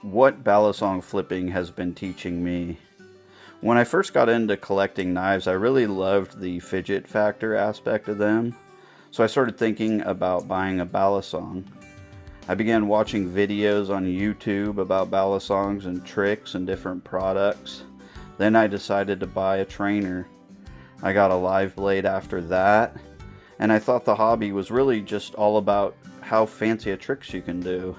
what Balisong flipping has been teaching me. When I first got into collecting knives, I really loved the fidget factor aspect of them. So I started thinking about buying a Balisong. I began watching videos on YouTube about Balisongs and tricks and different products. Then I decided to buy a trainer. I got a live blade after that, and I thought the hobby was really just all about how fancy tricks you can do.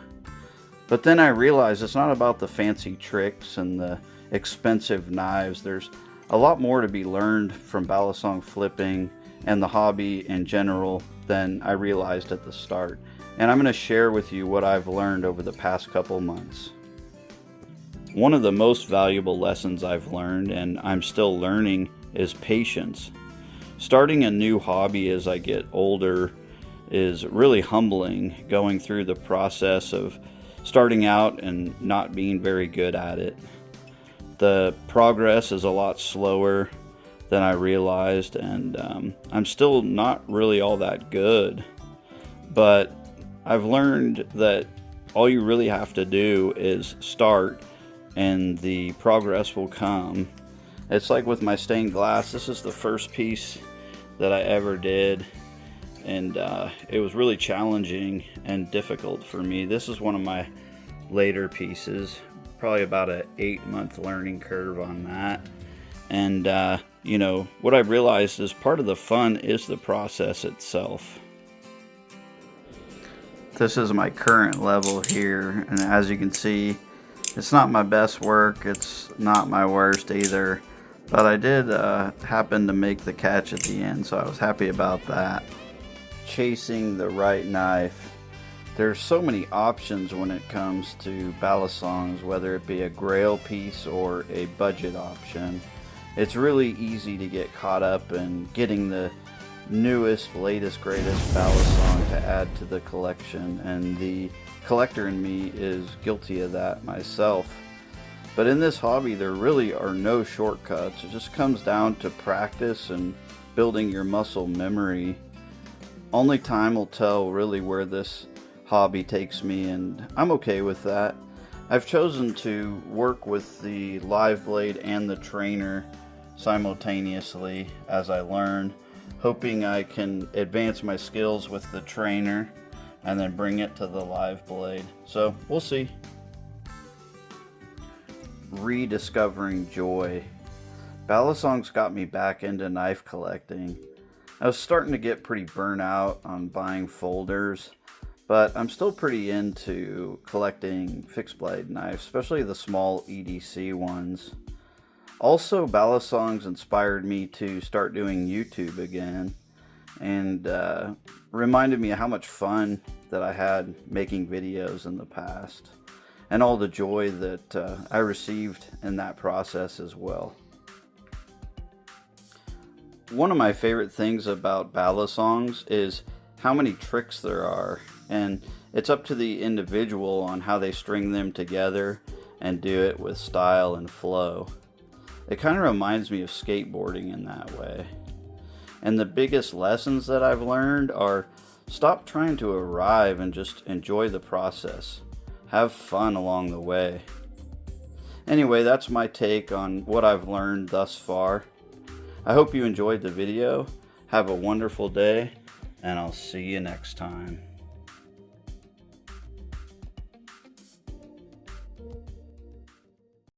But then I realized it's not about the fancy tricks and the expensive knives. There's a lot more to be learned from Balisong flipping and the hobby in general than I realized at the start. And I'm going to share with you what I've learned over the past couple months. One of the most valuable lessons I've learned, and I'm still learning, is patience. Starting a new hobby as I get older is really humbling, going through the process of starting out and not being very good at it. The progress is a lot slower than I realized, and I'm still not really all that good. But I've learned that all you really have to do is start, and the progress will come. It's like with my stained glass. This is the first piece that I ever did, and it was really challenging and difficult for me. This is one of my later pieces, probably about an 8-month learning curve on that. And you know, what I've realized is part of the fun is the process itself. This is my current level here, and as you can see, it's not my best work, it's not my worst either, but I did happen to make the catch at the end, so I was happy about that. Chasing the right knife. There's so many options when it comes to Balisongs, whether it be a grail piece or a budget option. It's really easy to get caught up in getting the newest, latest, greatest Balisong to add to the collection, and the collector in me is guilty of that myself. But in this hobby, there really are no shortcuts. It just comes down to practice and building your muscle memory. Only time will tell really where this hobby takes me, and I'm okay with that. I've chosen to work with the live blade and the trainer simultaneously as I learn, hoping I can advance my skills with the trainer and then bring it to the live blade. So we'll see. Rediscovering joy. Balisong's got me back into knife collecting. I was starting to get pretty burnt out on buying folders, but I'm still pretty into collecting fixed blade knives, especially the small EDC ones. Also, Balisongs inspired me to start doing YouTube again, and reminded me of how much fun that I had making videos in the past, and all the joy that I received in that process as well. One of my favorite things about Balisongs is how many tricks there are, and it's up to the individual on how they string them together and do it with style and flow. It kind of reminds me of skateboarding in that way. And the biggest lessons that I've learned are stop trying to arrive and just enjoy the process. Have fun along the way. Anyway, that's my take on what I've learned thus far. I hope you enjoyed the video. Have a wonderful day, and I'll see you next time.